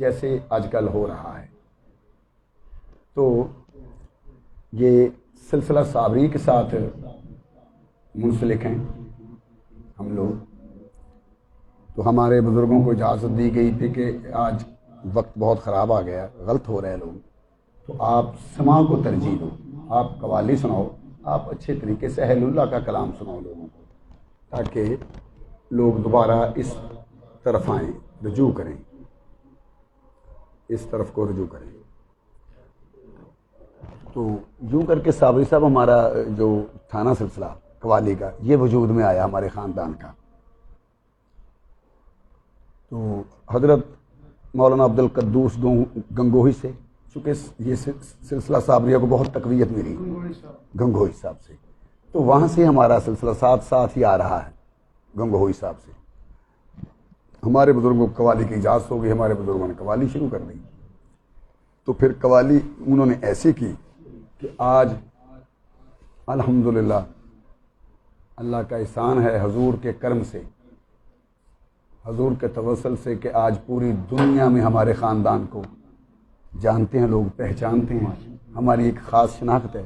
جیسے آج کل ہو رہا ہے. تو یہ سلسلہ صابری کے ساتھ منسلک ہیں ہم لوگ. تو ہمارے بزرگوں کو اجازت دی گئی تھی کہ آج وقت بہت خراب آ گیا, غلط ہو رہے لوگ, تو آپ سماع کو ترجیح دو, آپ قوالی سناؤ, آپ اچھے طریقے سے اہل اللہ کا کلام سناؤ لوگوں کو, تاکہ لوگ دوبارہ اس طرف آئیں, رجوع کریں, اس طرف کو رجوع کریں. تو یوں کر کے صابری صاحب ہمارا جو تھا نا سلسلہ قوالی کا, یہ وجود میں آیا ہمارے خاندان کا. تو حضرت مولانا عبد القدوس گنگوہی سے, چونکہ یہ سلسلہ صابریہ کو بہت تقویت ملی گنگوہی صاحب سے, تو وہاں سے ہمارا سلسلہ ساتھ ہی آ رہا ہے گنگوہی صاحب سے. ہمارے بزرگوں کو قوالی کی اجازت ہو گئی, ہمارے بزرگوں نے قوالی شروع کر دی. تو پھر قوالی انہوں نے ایسی کی کہ آج الحمدللہ اللہ کا احسان ہے حضور کے کرم سے, حضور کے توسل سے, کہ آج پوری دنیا میں ہمارے خاندان کو جانتے ہیں لوگ, پہچانتے ہیں, ہماری ایک خاص شناخت ہے.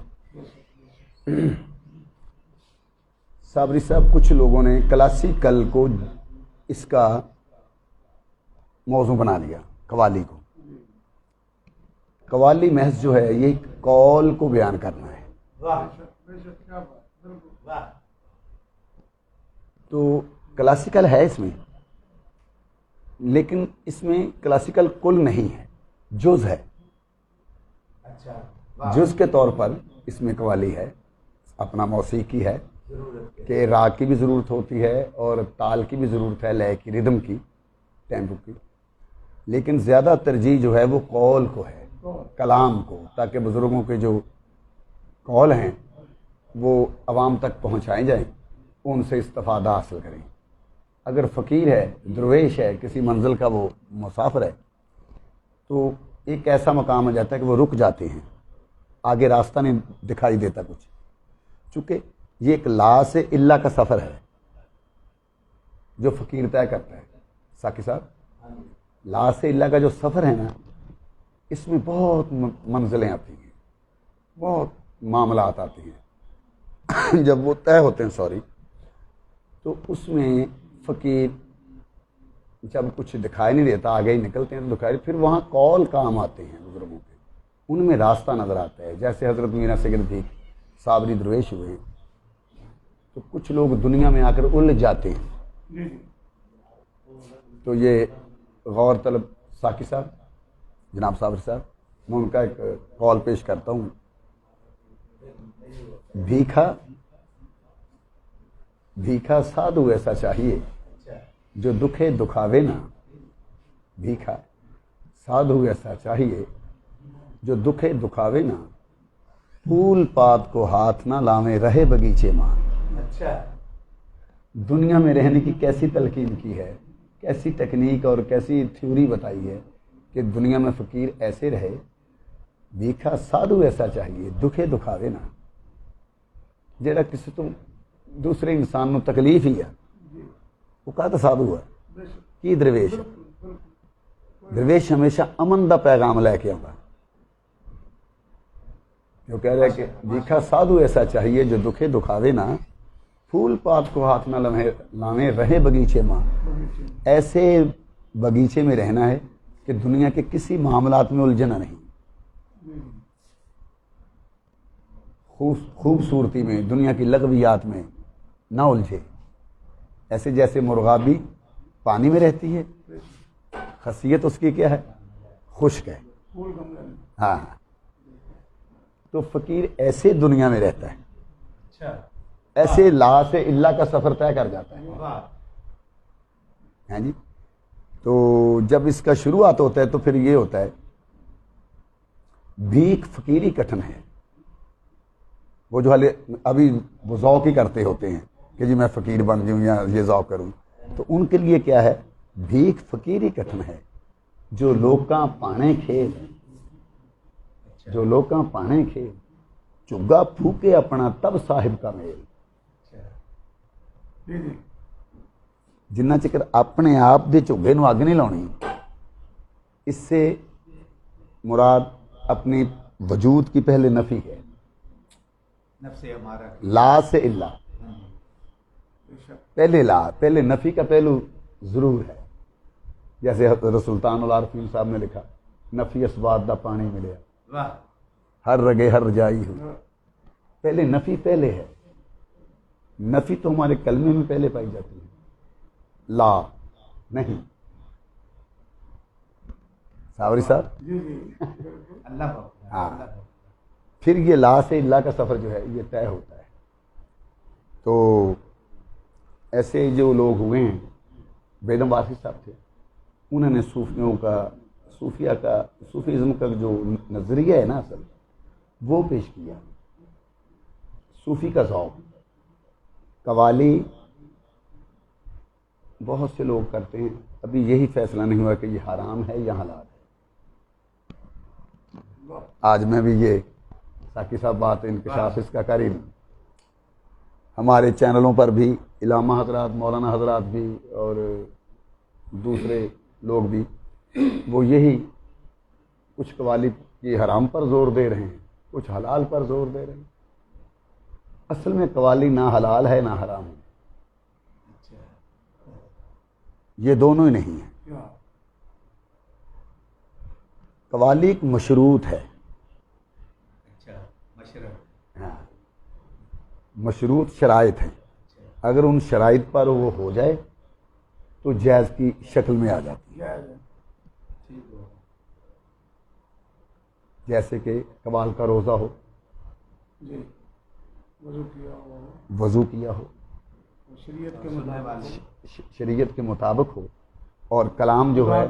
صابری صاحب کچھ لوگوں نے کلاسیکل کو اس کا موضوع بنا لیا, قوالی کو. قوالی محض جو ہے یہ قول کو بیان کرنا ہے. تو کلاسیکل ہے اس میں, لیکن اس میں کلاسیکل کل نہیں ہے, جز ہے. جز کے طور پر اس میں قوالی ہے, اپنا موسیقی ہے کہ راگ کی بھی ضرورت ہوتی ہے اور تال کی بھی ضرورت ہے, لے کی, ردم کی, ٹیمپو کی, لیکن زیادہ ترجیح جو ہے وہ قول کو ہے, کلام کو, تاکہ بزرگوں کے جو قول ہیں وہ عوام تک پہنچائے جائیں, ان سے استفادہ حاصل کریں. اگر فقیر ہے, درویش ہے, کسی منزل کا وہ مسافر ہے, تو ایک ایسا مقام آ جاتا ہے کہ وہ رک جاتے ہیں, آگے راستہ نہیں دکھائی دیتا کچھ. چونکہ یہ ایک لا سے اللہ کا سفر ہے جو فقیر طے کرتا ہے. ساقی صاحب, لا سے اللہ کا جو سفر ہے نا, اس میں بہت منزلیں آتی ہیں, بہت معاملات آتے ہیں. جب وہ طے ہوتے ہیں تو اس میں فقیر جب کچھ دکھائی نہیں دیتا, آگے ہی نکلتے ہیں تو دکھائی, پھر وہاں قول کام آتے ہیں بزرگوں کے, ان میں راستہ نظر آتا ہے. جیسے حضرت میرا سید بھی صابری درویش ہوئے ہیں, تو کچھ لوگ دنیا میں آ کر الجھ جاتے ہیں. تو یہ غور طلب ساقی صاحب, جناب صابری صاحب, میں ان کا ایک قول پیش کرتا ہوں. بھیکھا سادھو ایسا چاہیے جو دکھے دکھاوے نا, بھیکھا سادھو ایسا چاہیے جو دکھے دکھاوے نا, پھول پات کو ہاتھ نہ لاویں رہے بگیچے ماں. دنیا میں رہنے کی کیسی تلقین کی ہے, کیسی ٹیکنیک اور کیسی تھیوری بتائی ہے کہ دنیا میں فقیر ایسے رہے. بھیکھا سادھو ایسا چاہیے دکھے دکھاوے نا, جیڑا کسی تو دوسرے انسان نو تکلیف ہی ہے وہ کہتا سادھو ہے کی درویش ہے. درویش ہمیشہ امن دا پیغام لے کے آتا, جو کہہ رہا ہے کہ بھیکھا سادھو ایسا چاہیے جو دکھے دکھاوے نا, پھول پات کو ہاتھ نہ لاویں رہے بگیچے ماں. ایسے بگیچے میں رہنا ہے کہ دنیا کے کسی معاملات میں الجھنا نہیں, خوبصورتی میں, دنیا کی لغویات میں نہ الجھے. ایسے جیسے مرغابی پانی میں رہتی ہے, خاصیت اس کی کیا ہے, خشک ہے. ہاں, تو فقیر ایسے دنیا میں رہتا ہے, ایسے لا سے اللہ کا سفر طے کر جاتا ہے. ہاں جی. تو جب اس کا شروعات ہوتا ہے تو پھر یہ ہوتا ہے, بھیک فقیری کٹھن ہے. وہ جو ابھی وہ ذوق ہی کرتے ہوتے ہیں کہ جی میں فقیر بن جاؤں یا یہ ذوق کروں, تو ان کے لیے کیا ہے, بھیک فقیری کٹھن ہے جو لوکاں پانے کھیل, جو لوکاں پانے کھیل, چگا پھوکے اپنا تب صاحب کا میل. جنہ چکر اپنے آپ دے چگے نو اگ نہیں لاؤنی, اس سے مراد اپنی وجود کی پہلے نفی ہے، نفس ہمارا لا سے الا، پہلے لا، پہلے نفی کا پہلو ضرور ہے. جیسے حضرت سلطان العارفین صاحب نے لکھا، نفی اسباب دا پانی ملیا، واہ، ہر رگے ہر رجائی ہو. پہلے نفی پہلے ہے. نفی تو ہمارے کلمے میں پہلے پائی جاتی ہے، لا نہیں. ساوری صاحب، اللہ ہاں، پھر یہ لا سے اللہ کا سفر جو ہے یہ طے ہوتا ہے. تو ایسے جو لوگ ہوئے ہیں، بیگم واقف صاحب تھے، انہوں نے صوفیوں کا، صوفیزم کا جو نظریہ ہے نا اصل، وہ پیش کیا. صوفی کا ذوق، قوالی بہت سے لوگ کرتے ہیں، ابھی یہی فیصلہ نہیں ہوا کہ یہ حرام ہے یا حلال ہے. آج میں بھی یہ ساقی صاحب بات انکشاف اس کا کر ہی نہیں. ہمارے چینلوں پر بھی علامہ حضرات، مولانا حضرات بھی اور دوسرے لوگ بھی وہ یہی کچھ قوالی کی حرام پر زور دے رہے ہیں، کچھ حلال پر زور دے رہے ہیں. اصل میں قوالی نہ حلال ہے نہ حرام ہے، یہ دونوں ہی نہیں ہیں. قوالی ایک مشروط ہے، ہاں، مشروط شرائط ہیں. اگر ان شرائط پر وہ ہو جائے تو جائز کی شکل میں آ جاتی ہے. جیسے کہ قوال کا روزہ ہو، وضو کیا ہو، شریعت کے مطابق ہو، اور کلام جو ہے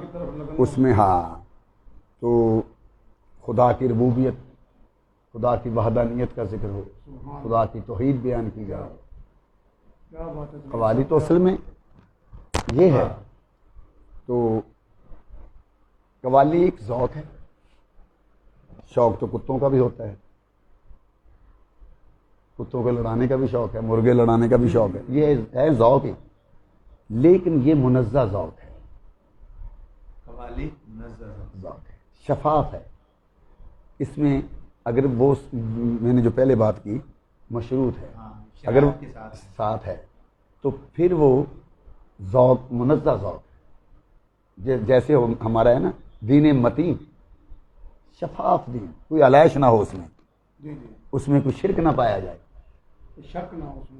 اس میں ہاں تو خدا کی ربوبیت، خدا کی وحدانیت کا ذکر ہو، خدا کی توحید بیان کی جائے. قوالی تو اصل میں یہ ہے. تو قوالی ایک ذوق ہے. شوق تو کتوں کا بھی ہوتا ہے، کتوں کو لڑانے کا بھی شوق ہے، مرغے لڑانے کا بھی شوق ہے، یہ ہے ذوق ہی، لیکن یہ منزہ ذوق ہے. قوالی منزہ ذوق ہے، شفاف ہے. اس میں اگر وہ میں نے جو پہلے بات کی مشروط ہے، اگر ساتھ ہے تو پھر وہ ذوق منزہ ذوق ہے. جیسے ہمارا ہے نا دین متین، شفاف دین، کوئی علائش نہ ہو اس میں کوئی شرک نہ پایا جائے،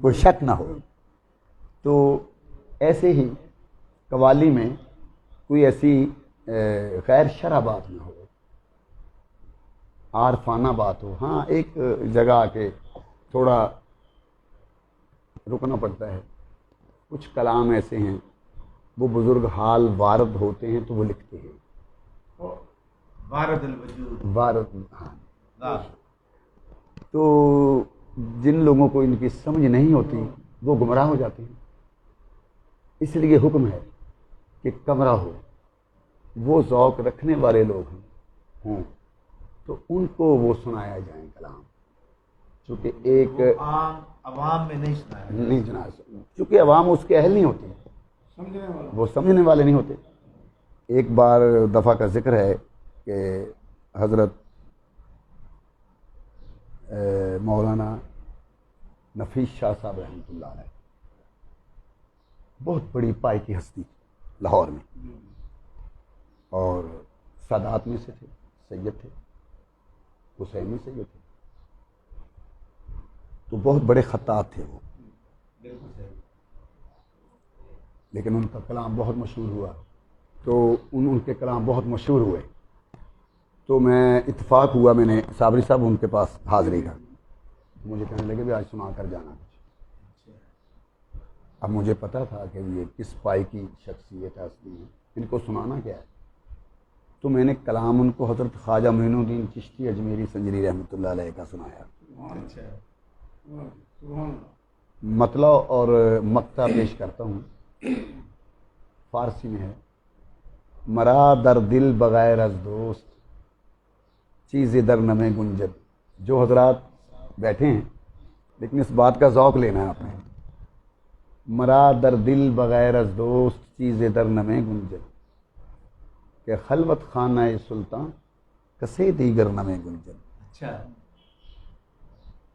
کوئی شک نہ ہو. تو ایسے ہی قوالی میں کوئی ایسی غیر شرع بات نہ ہو، عارفانہ بات ہو. ہاں ایک جگہ آ کے تھوڑا رکنا پڑتا ہے. کچھ کلام ایسے ہیں وہ بزرگ حال وارد ہوتے ہیں تو وہ لکھتے ہیں، وارد الوجود، وارد. ہاں، تو جن لوگوں کو ان کی سمجھ نہیں ہوتی وہ گمراہ ہو جاتے ہیں. اس لیے حکم ہے کہ کمرہ ہو، وہ ذوق رکھنے والے لوگ ہوں تو ان کو وہ سنایا جائیں کلام، چونکہ ایک عوام میں نہیں سنایا، چونکہ عوام اس کے اہل نہیں ہوتی، وہ سمجھنے والے نہیں ہوتے. ایک بار دفعہ کا ذکر ہے کہ حضرت مولانا نفیس شاہ صاحب رحمۃ اللہ علیہ، بہت بڑی پائی کی ہستی لاہور میں، اور سادات میں سے تھے، سید تھے، حسینی سید تھے، تو بہت بڑے خطاط تھے وہ. لیکن ان کا کلام بہت مشہور ہوا، تو ان کے کلام بہت مشہور ہوئے. تو میں اتفاق ہوا، میں نے صابری صاحب ان کے پاس حاضری کا، مجھے کہنے لگے بھی آج سنا کر جانا. اب مجھے پتا تھا کہ یہ کس پائی کی شخصیت ہستی ہے، ان کو سنانا کیا ہے. تو میں نے کلام ان کو حضرت خواجہ معین الدین چشتی اجمیری سنجری رحمۃ اللہ علیہ کا سنایا. مطلب اور مقطع پیش کرتا ہوں، فارسی میں ہے. مرا در دل بغیر از دوست، چیز در نمے گنجد. جو حضرات بیٹھے ہیں لیکن اس بات کا ذوق لینا ہے آپ نے. مرا در دل بغیر از دوست، چیز در نمے گنجد. کہ خلوت خانہ سلطان کسے دیگر نمے گنجن، اچھا،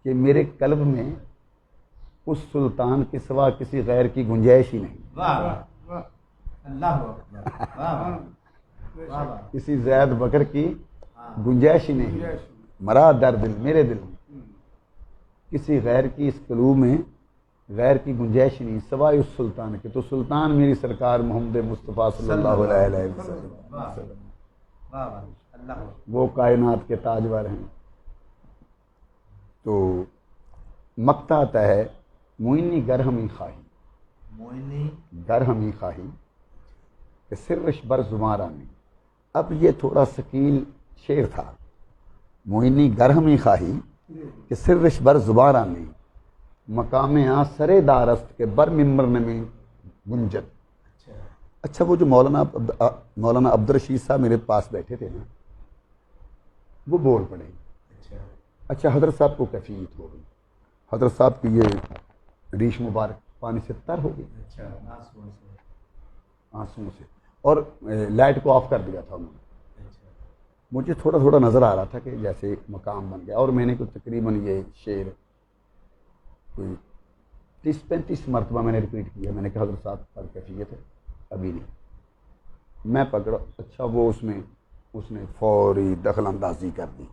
کہ میرے قلب میں اس سلطان کے سوا کسی غیر کی گنجائش ہی نہیں، واہ واہ، اللہ اکبر، واہ واہ، واہ واہ، کسی زید بکر کی گنجائش ہی نہیں، مرا در دل، میرے دل میں کسی غیر کی اس قلوب میں غیر کی گنجائش ہی نہیں سوائے اس سلطان کے۔ تو سلطان میری سرکار محمد مصطفیٰ صلی اللہ علیہ وسلم، واہ واہ، اللہ اکبر، وہ کائنات کے تاجور ہیں۔ تو مقطع آتا ہے موئنی گر ہمیں خواہی، موئنی گر ہمیں خواہی کہ سرش بر زمارہ میں۔ اب یہ تھوڑا ثقیل شعر تھا، موئنی گر ہمیں خواہی کہ سرش بر زبارہ میں، مقام آ سرے دارست کے بر ممبر میں گنجت۔ اچھا، وہ جو مولانا عبدالرشید صاحب میرے پاس بیٹھے تھے نا، وہ بول پڑے۔ اچھا، حضرت صاحب کو کیفیت ہو گئی، حضرت صاحب کی یہ ریش مبارک پانی سے تر ہو گئی، آنسوؤں سے، اور لائٹ کو آف کر دیا تھا انہوں نے۔ مجھے تھوڑا تھوڑا نظر آ رہا تھا کہ جیسے مقام بن گیا، اور میں نے کوئی تقریباً یہ شعر کوئی 30-35 مرتبہ میں نے ریپیٹ کیا۔ میں نے کہا حضرت صاحب پر کیفیت ہے، ابھی نہیں، میں پکڑا۔ اچھا، وہ اس نے فوری دخل اندازی کر دی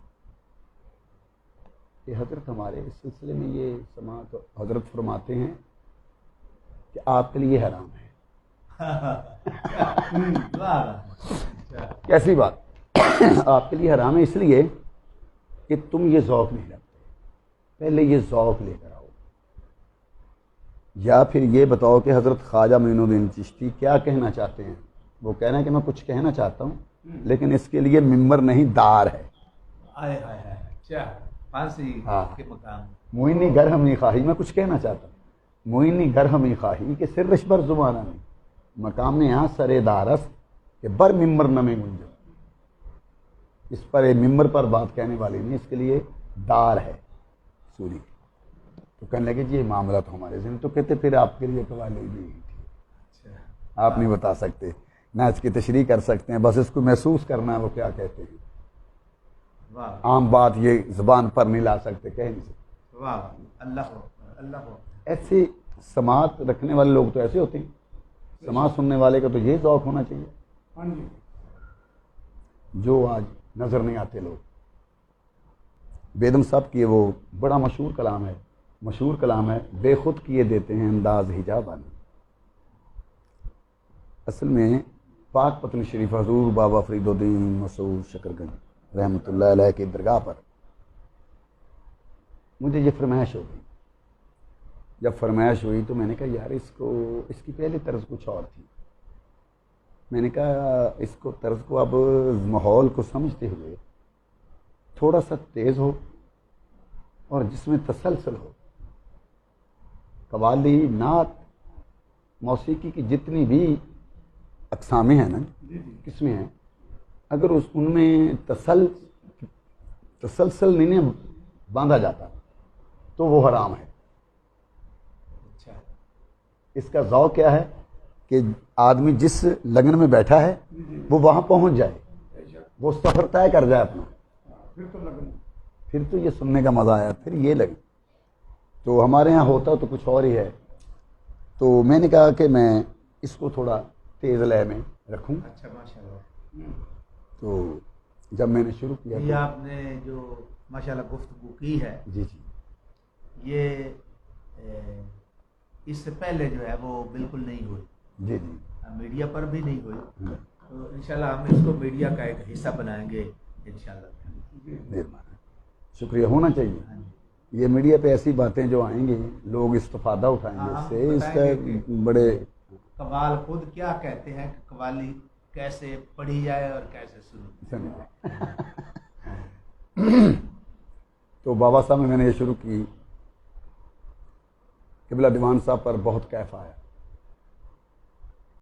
کہ حضرت ہمارے اس سلسلے میں یہ سماعت، حضرت فرماتے ہیں کہ آپ کے لیے حرام ہے۔ کیسی بات؟ آپ کے لیے حرام ہے اس لیے کہ تم یہ ذوق نہیں رکھتے، پہلے یہ ذوق لے کر آؤ، یا پھر یہ بتاؤ کہ حضرت خواجہ معین الدین چشتی کیا کہنا چاہتے ہیں۔ وہ کہہ رہے ہیں کہ میں کچھ کہنا چاہتا ہوں لیکن اس کے لیے ممبر نہیں، دار ہے۔ موئنی گر ہمیں خواہی، میں کچھ کہنا چاہتا ہوں، موئنی گر ہمیں خواہی کہ سرش بر زمانہ میں، مقام یہاں سرے دارست کہ بر ممبر نہ میں گنجو۔ اس پر ممبر پر بات کہنے والی نہیں، اس کے لیے دار ہے سوری۔ تو کہنے لگے جی یہ معاملہ تو ہمارے ذہن، تو کہتے پھر آپ کے لیے قوالی بھی تھی، آپ نہیں بتا سکتے، نہ اس کی تشریح کر سکتے ہیں، بس اس کو محسوس کرنا ہے وہ کیا کہتے ہیں۔ عام بات یہ زبان پر نہیں لا سکتے، کہہ نہیں سکتے۔ اللہ ایسے سماعت رکھنے والے لوگ تو ایسے ہوتے ہیں، سماعت سننے والے کا تو یہ ذوق ہونا چاہیے جو آج نظر نہیں آتے لوگ۔ بیدم صاحب کی وہ بڑا مشہور کلام ہے، بے خود کیے دیتے ہیں انداز حجابان۔ اصل میں پاک پتن شریف حضور بابا فرید الدین مسعود شکرگنج رحمۃ اللہ علیہ کی درگاہ پر مجھے یہ فرمائش ہو گئی۔ جب فرمائش ہوئی تو میں نے کہا یار اس کی پہلے طرز کچھ اور تھی۔ میں نے کہا اس کو طرز کو اب ماحول کو سمجھتے ہوئے تھوڑا سا تیز ہو اور جس میں تسلسل ہو۔ قوالی، نعت، موسیقی کی جتنی بھی اقسامیں ہیں نا، قسمیں ہیں، اگر ان میں تسلسل نہیں باندھا جاتا تو وہ حرام ہے۔ اس کا ذوق کیا ہے کہ آدمی جس لگن میں بیٹھا ہے وہ وہاں پہنچ جائے، وہ سفر طے کر جائے اپنا، پھر تو یہ سننے کا مزہ آیا، پھر یہ لگے۔ تو ہمارے ہاں ہوتا تو کچھ اور ہی ہے۔ تو میں نے کہا کہ میں اس کو تھوڑا تیز لے میں رکھوں۔ اچھا، ماشاءاللہ۔ تو جب میں نے شروع کیا یہ آپ نے جو ماشاءاللہ گفتگو کی ہے، جی یہ اس سے پہلے جو ہے وہ بالکل نہیں ہوئی، جی میڈیا پر بھی نہیں ہوئی۔ تو انشاءاللہ ہم اس کو میڈیا کا ایک حصہ بنائیں گے انشاءاللہ۔ شکریہ، ہونا چاہیے۔ یہ میڈیا پہ ایسی باتیں جو آئیں گی لوگ استفادہ اٹھائیں گے اس سے، اس کا بڑے قوال خود کیا کہتے ہیں کہ قوالی کیسے پڑھی جائے اور کیسے سنی جائے۔ تو بابا صاحب میں نے یہ شروع کی، قبلہ دیوان صاحب پر بہت کیف آیا۔